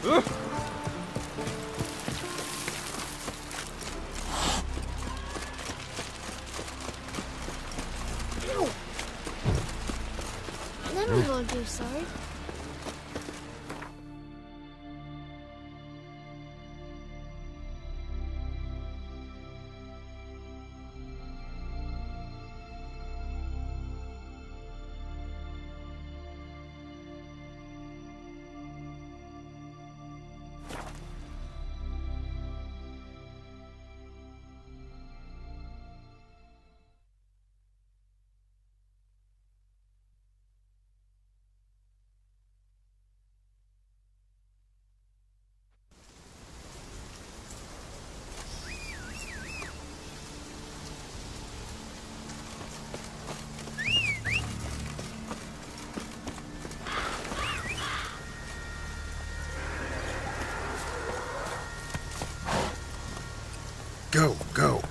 Then we won't do sorry. Go, go.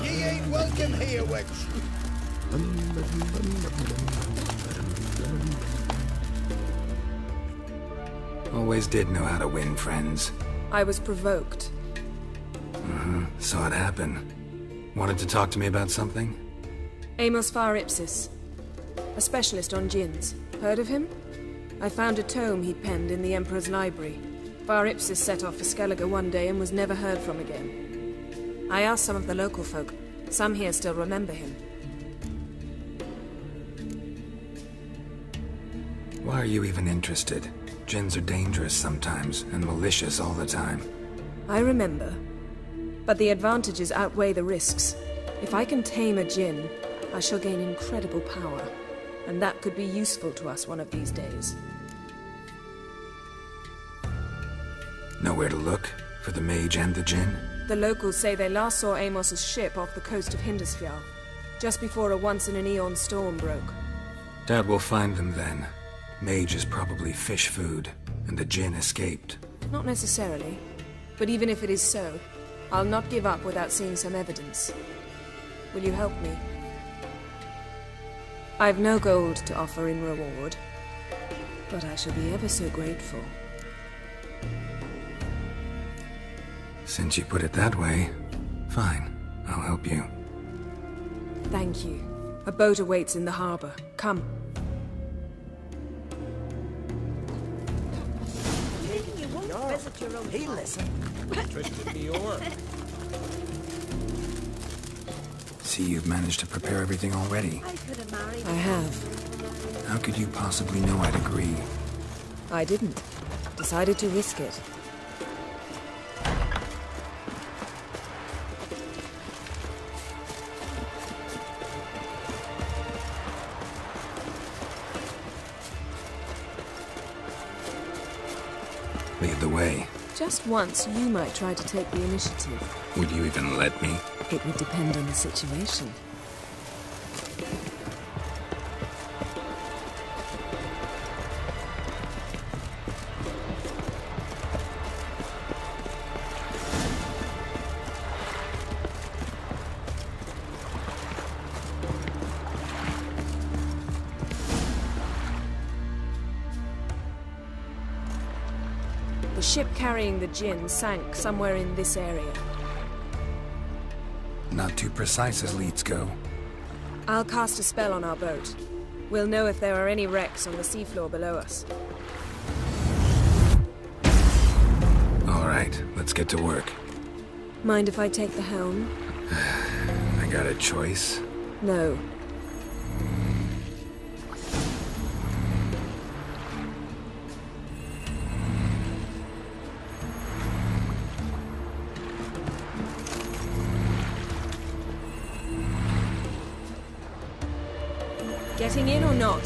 Ye ain't welcome here, wench. Always did know how to win friends. I was provoked. Saw it happen. Wanted to talk to me about something? Amos Far Ipsis. A specialist on djinns. Heard of him? I found a tome he'd penned in the Emperor's library. Far Ipsis set off for Skellige one day and was never heard from again. I asked some of the local folk. Some here still remember him. Why are you even interested? Djinns are dangerous sometimes, and malicious all the time. I remember. But the advantages outweigh the risks. If I can tame a djinn, I shall gain incredible power. And that could be useful to us one of these days. Know where to look? For the mage and the djinn? The locals say they last saw Amos's ship off the coast of Hindisfjall, just before a once-in-an-eon storm broke. Doubt we'll find them then. Mage is probably fish food, and the djinn escaped. Not necessarily. But even if it is so, I'll not give up without seeing some evidence. Will you help me? I've no gold to offer in reward, but I shall be ever so grateful. Since you put it that way, fine. I'll help you. Thank you. A boat awaits in the harbor. Come. You won't visit your own. Hey, listen. Twisted me oar. See, you've managed to prepare everything already. I could have married. I have. How could you possibly know I'd agree? I didn't. Decided to risk it. Lead the way. Just once, you might try to take the initiative. Would you even let me? It would depend on the situation. ship carrying the Jinn sank somewhere in this area. Not too precise as leads go. I'll cast a spell on our boat. We'll know if there are any wrecks on the seafloor below us. All right, let's get to work. Mind if I take the helm? I got a choice. No. Getting in or not?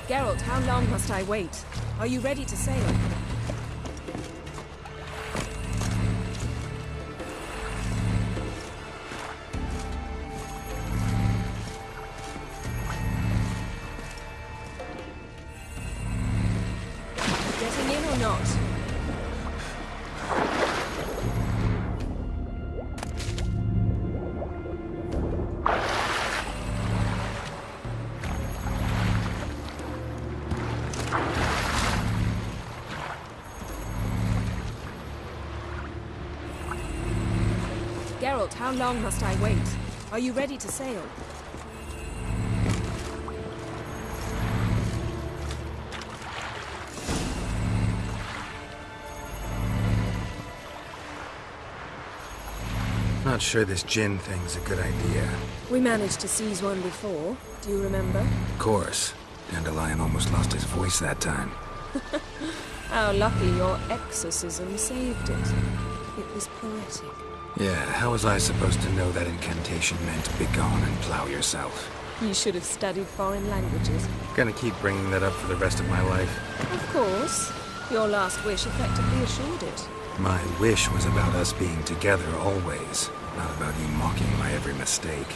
Geralt, how long must I wait? Are you ready to sail? Getting in or not? Geralt, how long must I wait? Are you ready to sail? Not sure this Jinn thing's a good idea. We managed to seize one before. Do you remember? Of course. Dandelion almost lost his voice that time. How lucky your exorcism saved it. It was poetic. Yeah, how was I supposed to know that incantation meant begone and plow yourself? You should have studied foreign languages. Gonna keep bringing that up for the rest of my life. Of course. Your last wish effectively assured it. My wish was about us being together always, not about you mocking my every mistake.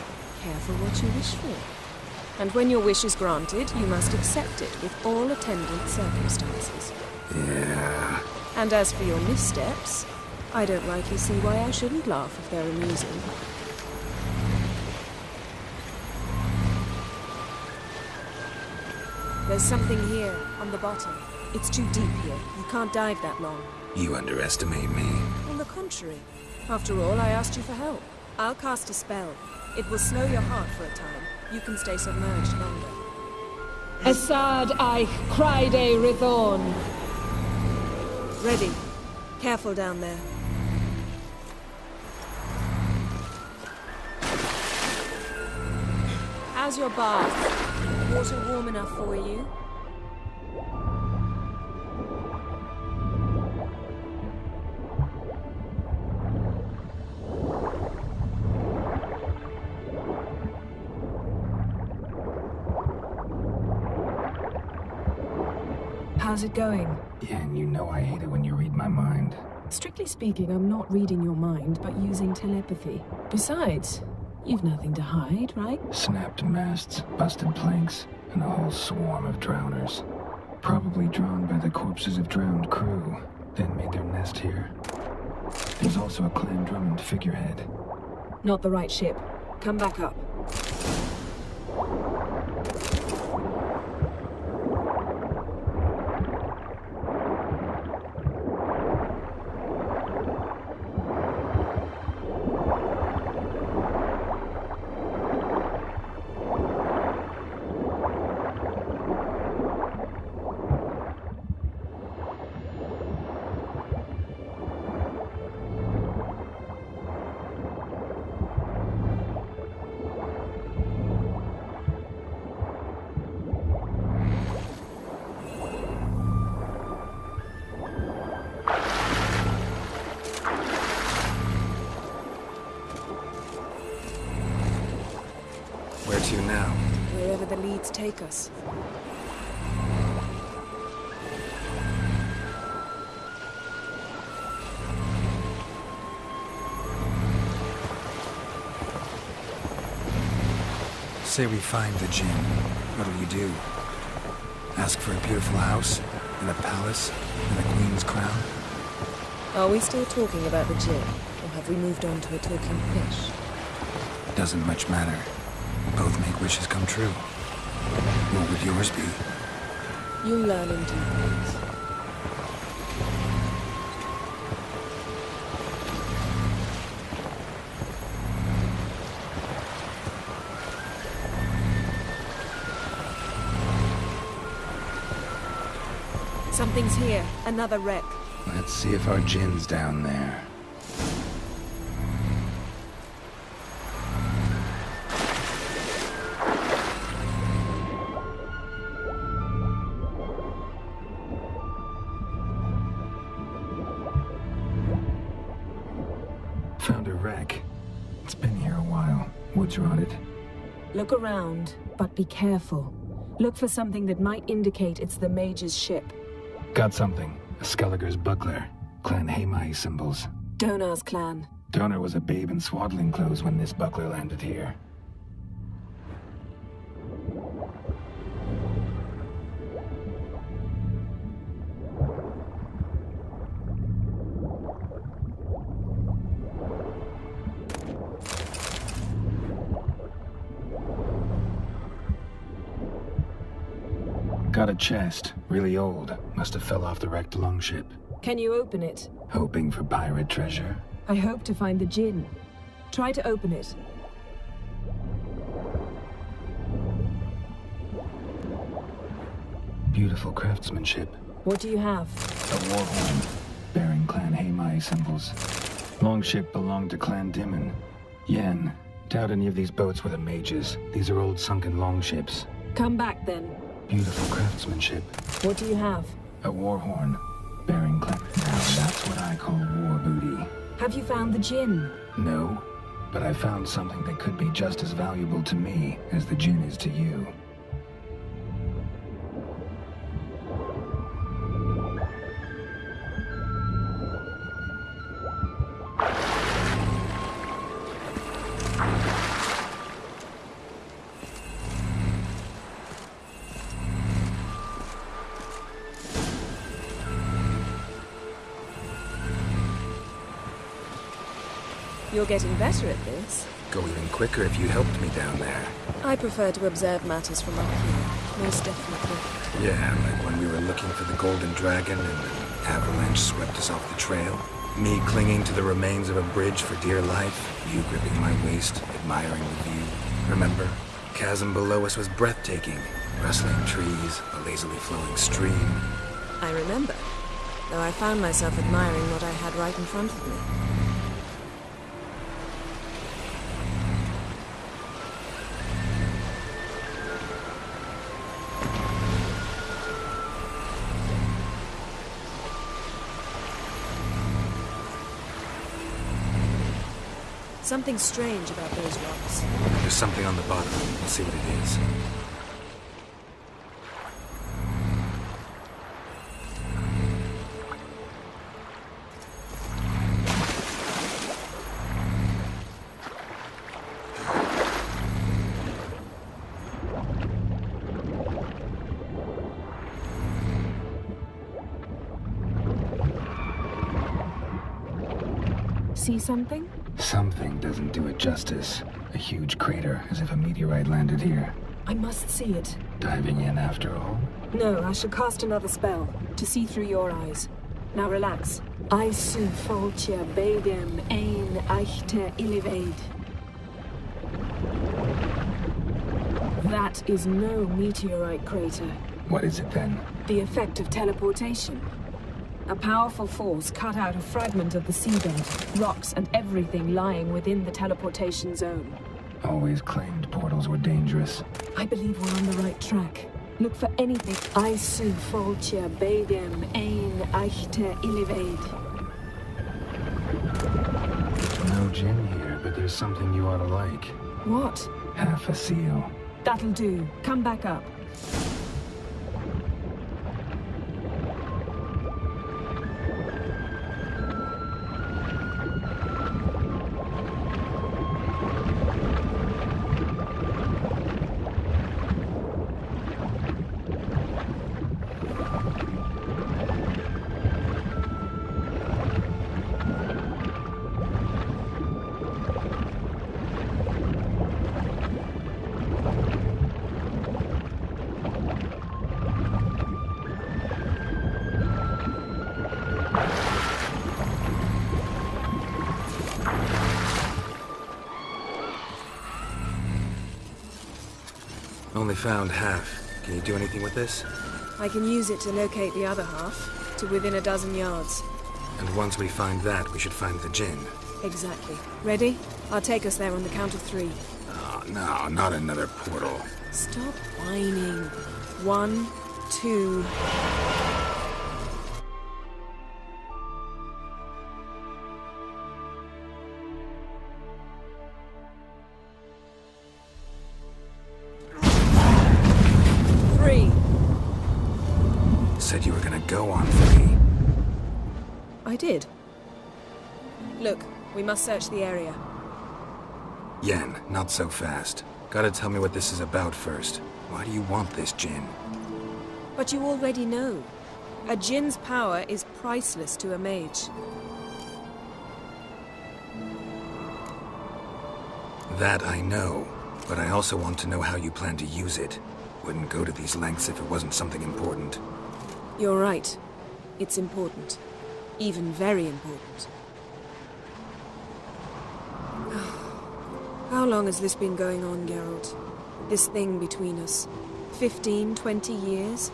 Careful what you wish for. And when your wish is granted, you must accept it with all attendant circumstances. Yeah. And as for your missteps, I don't rightly see why I shouldn't laugh if they're amusing. There's something here, on the bottom. It's too deep here. You can't dive that long. You underestimate me. On the contrary. After all, I asked you for help. I'll cast a spell. It will slow your heart for a time. You can stay submerged longer. Assad Eich Criede Rithorn. Ready. Careful down there. How's your bath? Water warm enough for you? How's it going? Yeah, and you know I hate it when you read my mind. Strictly speaking, I'm not reading your mind, but using telepathy. Besides, you've nothing to hide, right? Snapped masts, busted planks, and a whole swarm of drowners. Probably drawn by the corpses of drowned crew, then made their nest here. There's also a Clan Drummond figurehead. Not the right ship. Come back up. Where to now? Wherever the leads take us. Say we find the Jinn. What'll you do? Ask for a beautiful house, and a palace, and a queen's crown. Are we still talking about the gin, or have we moved on to a talking fish? Doesn't much matter. Both make wishes come true. What would yours be? You'll learn in due course. Something's here. Another wreck. Let's see if our gin's down there. Found a wreck. It's been here a while. Wood's rotted. Look around, but be careful. Look for something that might indicate it's the mage's ship. Got something. A Skelliger's buckler. Clan Hamai symbols. Donar's clan. Donar was a babe in swaddling clothes when this buckler landed here. Got a chest. Really old. Must have fell off the wrecked longship. Can you open it? Hoping for pirate treasure. I hope to find the gin. Try to open it. Beautiful craftsmanship. What do you have? A war horn, bearing Clan Hamai symbols. Longship belonged to Clan Dimon. Yen. Doubt any of these boats were the mages. These are old sunken longships. Come back then. Beautiful craftsmanship. What do you have? A war horn, bearing Clan... Now that's what I call war booty. Have you found the gin? No, but I found something that could be just as valuable to me as the gin is to you. You're getting better at this. Go even quicker if you helped me down there. I prefer to observe matters from up here, most definitely. Yeah, like when we were looking for the Golden Dragon and an avalanche swept us off the trail. Me clinging to the remains of a bridge for dear life. You gripping my waist, admiring the view. Remember? Chasm below us was breathtaking. Rustling trees, a lazily flowing stream. I remember, though I found myself admiring what I had right in front of me. Something strange about those rocks. There's something on the bottom. We'll see what it is. See something? Something doesn't do it justice. A huge crater, as if a meteorite landed here. I must see it. Diving in after all? No, I shall cast another spell, to see through your eyes. Now relax. I su foltia beidem ein eichte illivaid. That is no meteorite crater. What is it then? The effect of teleportation. A powerful force cut out a fragment of the seabed, rocks and everything lying within the teleportation zone. Always claimed portals were dangerous. I believe we're on the right track. Look for anything. I su foltia beidem ein eichte illivaid. No gin here, but there's something you ought to like. What? Half a seal. That'll do. Come back up. Only found half. Can you do anything with this? I can use it to locate the other half, to within a dozen yards. And once we find that, we should find the Jinn. Exactly. Ready? I'll take us there on the count of 3. Oh, no, not another portal. Stop whining. 1, 2... Said you were gonna go on 3. I did. Look, we must search the area. Yen, not so fast. Gotta tell me what this is about first. Why do you want this Jinn? But you already know. A Jinn's power is priceless to a mage. That I know, but I also want to know how you plan to use it. Wouldn't go to these lengths if it wasn't something important. You're right. It's important. Even very important. How long has this been going on, Geralt? This thing between us? 15, 20 years?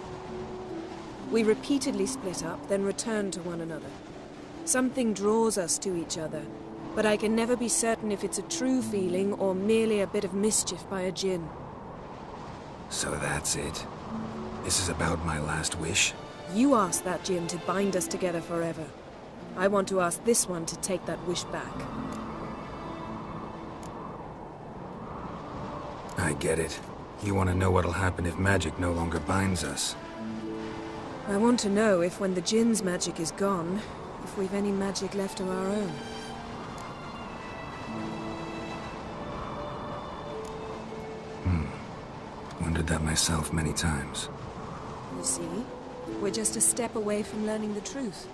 We repeatedly split up, then returned to one another. Something draws us to each other, but I can never be certain if it's a true feeling or merely a bit of mischief by a Jinn. So that's it. This is about my last wish? You asked that Jinn to bind us together forever. I want to ask this one to take that wish back. I get it. You want to know what'll happen if magic no longer binds us. I want to know if when the Jinn's magic is gone, if we've any magic left of our own. Wondered that myself many times. You see? We're just a step away from learning the truth.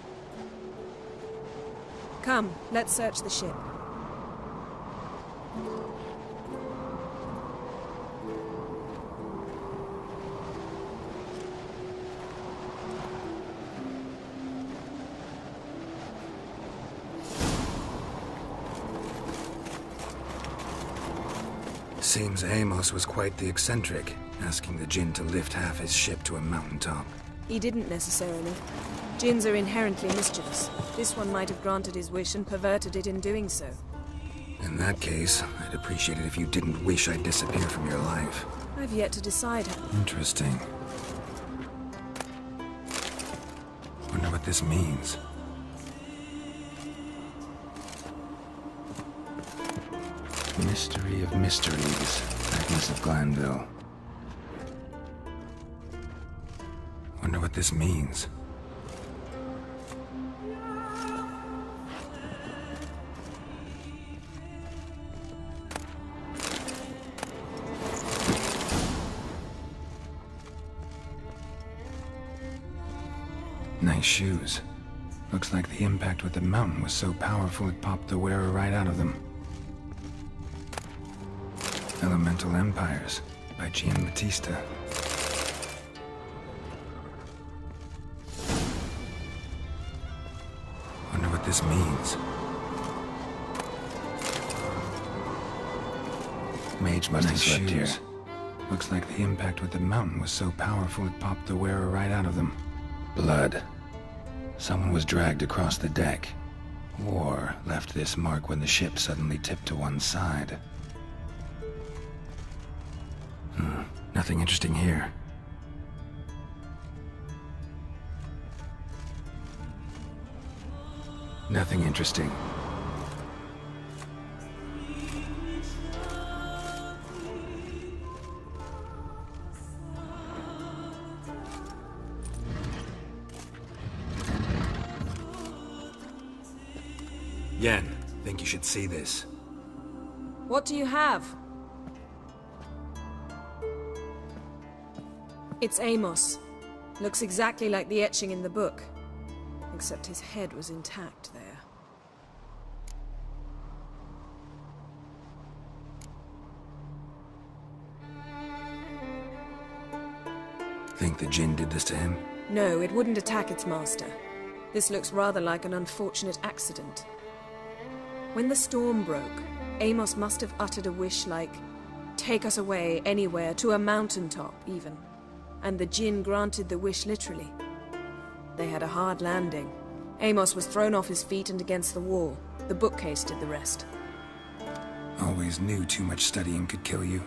Come, let's search the ship. Seems Amos was quite the eccentric, asking the Jinn to lift half his ship to a mountaintop. He didn't necessarily. Jinns are inherently mischievous. This one might have granted his wish and perverted it in doing so. In that case, I'd appreciate it if you didn't wish I'd disappear from your life. I've yet to decide. Interesting. Wonder what this means. Mystery of mysteries, Agnes of Glanville. Wonder what this means. Nice shoes. Looks like the impact with the mountain was so powerful it popped the wearer right out of them. Elemental Empires by Giambattista. Wonder what this means. Mage must have slept here. Looks like the impact with the mountain was so powerful it popped the wearer right out of them. Blood. Someone was dragged across the deck. War left this mark when the ship suddenly tipped to one side. Nothing interesting here. Nothing interesting. Yen, think you should see this. What do you have? It's Amos. Looks exactly like the etching in the book. Except his head was intact there. Think the Jinn did this to him? No, it wouldn't attack its master. This looks rather like an unfortunate accident. When the storm broke, Amos must have uttered a wish like, take us away anywhere, to a mountaintop, even. And the Jinn granted the wish literally. They had a hard landing. Amos was thrown off his feet and against the wall. The bookcase did the rest. Always knew too much studying could kill you.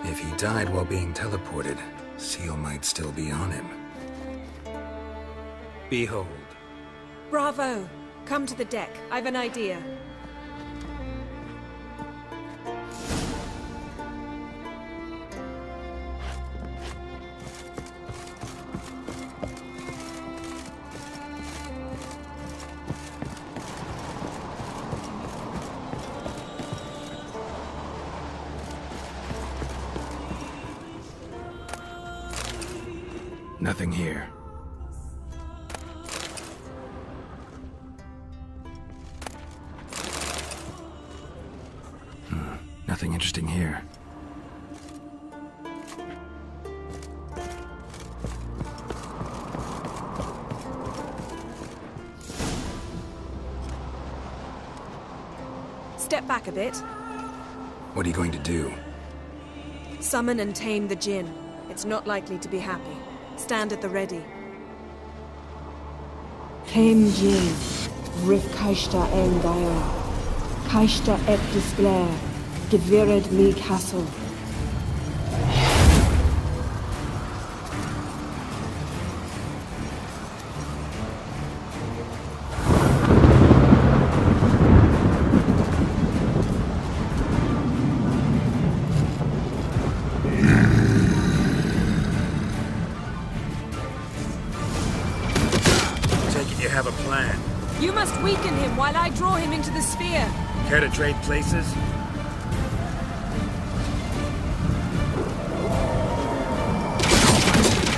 If he died while being teleported, Seal might still be on him. Behold. Bravo! Come to the deck. I've an idea. Nothing here. Nothing interesting here. Step back a bit. What are you going to do? Summon and tame the Jinn. It's not likely to be happy. Stand at the ready. Came Jin, Rif Kaishta en Gaia, Kaishta et Disglair, Gevired me Castle. You have a plan. You must weaken him while I draw him into the sphere. Care to trade places?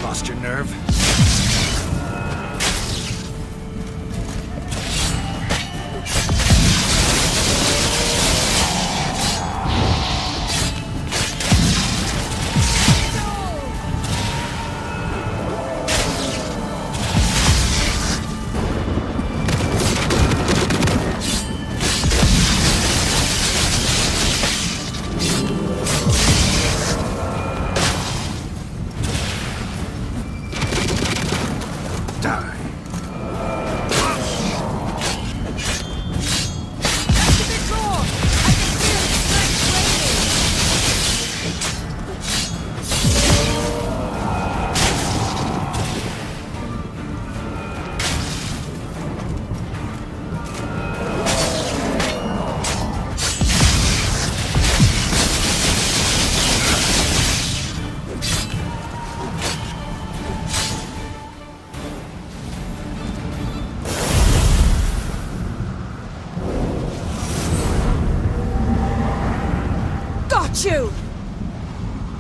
Lost your nerve? You!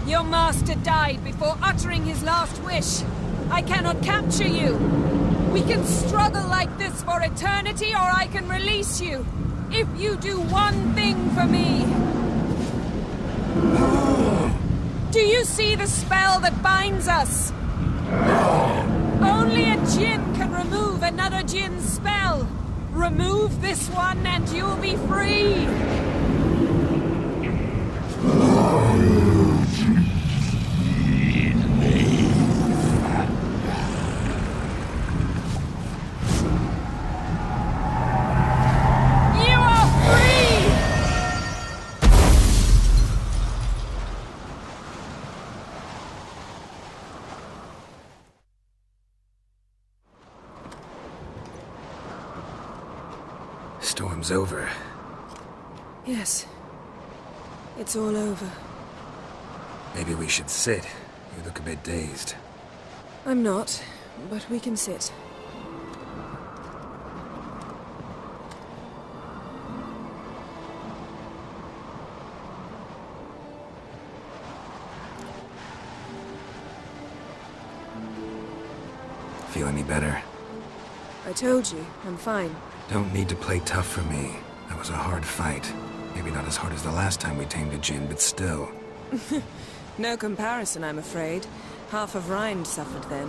Your master died before uttering his last wish. I cannot capture you. We can struggle like this for eternity, or I can release you. If you do one thing for me. Do you see the spell that binds us? Only a Jinn can remove another Jinn's spell. Remove this one and you'll be free. Storm's over. Yes. It's all over. Maybe we should sit. You look a bit dazed. I'm not, but we can sit. Feel any better? I told you, I'm fine. Don't need to play tough for me. That was a hard fight. Maybe not as hard as the last time we tamed a Jinn, but still. No comparison, I'm afraid. Half of Rind suffered then.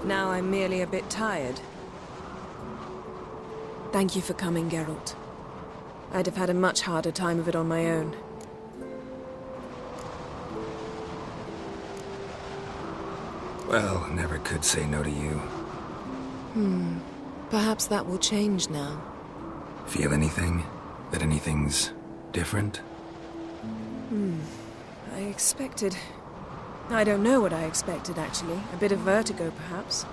Now I'm merely a bit tired. Thank you for coming, Geralt. I'd have had a much harder time of it on my own. Well, never could say no to you. Perhaps that will change now. Feel anything? That anything's different? I expected... I don't know what I expected, actually. A bit of vertigo, perhaps.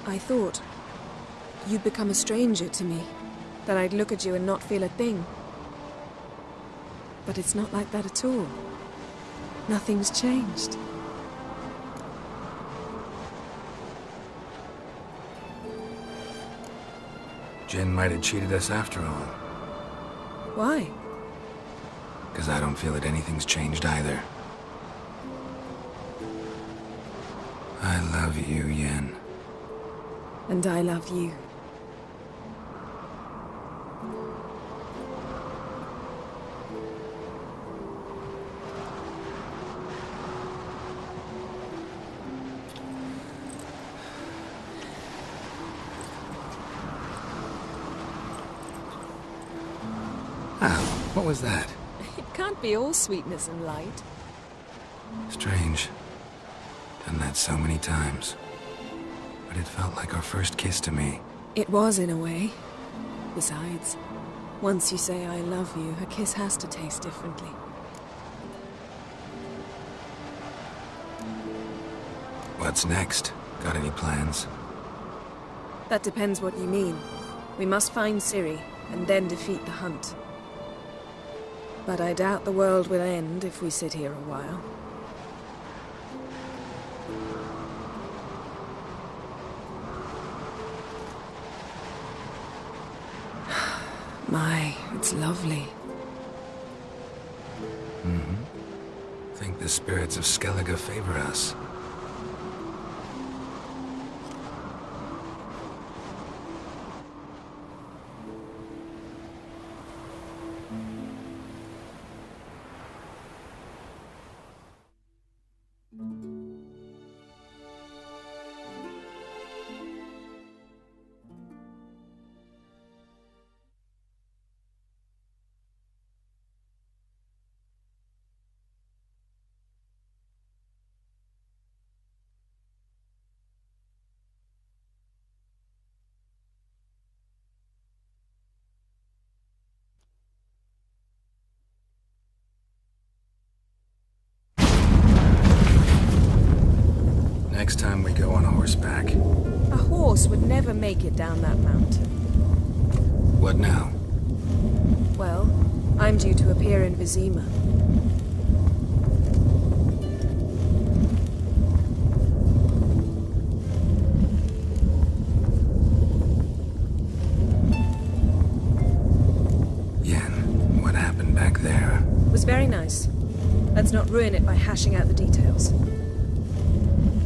I thought you'd become a stranger to me. That I'd look at you and not feel a thing. But it's not like that at all. Nothing's changed. Jin might have cheated us after all. Why? Because I don't feel that anything's changed either. I love you, Yen. And I love you. Oh, what was that? It can't be all sweetness and light. Strange. Done that so many times. But it felt like our first kiss to me. It was, in a way. Besides, once you say I love you, a kiss has to taste differently. What's next? Got any plans? That depends what you mean. We must find Ciri, and then defeat the hunt. But I doubt the world will end if we sit here a while. My, it's lovely. Think the spirits of Skellige favor us. Next time we go on horseback. A horse would never make it down that mountain. What now? Well, I'm due to appear in Vizima. Yen, what happened back there? It was very nice. Let's not ruin it by hashing out the details.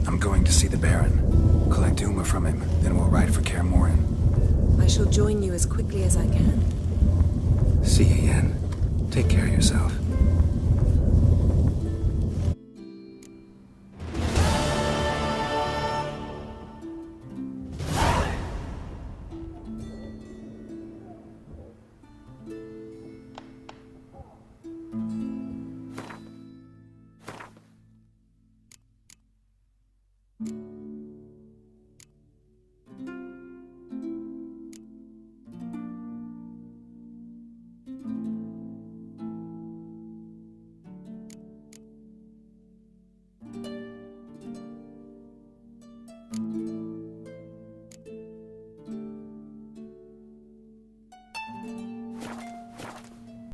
I'm going to see the Baron. Collect Uma from him, then we'll ride for Kaer Morhen. I shall join you as quickly as I can. See you, Yen. Take care of yourself. you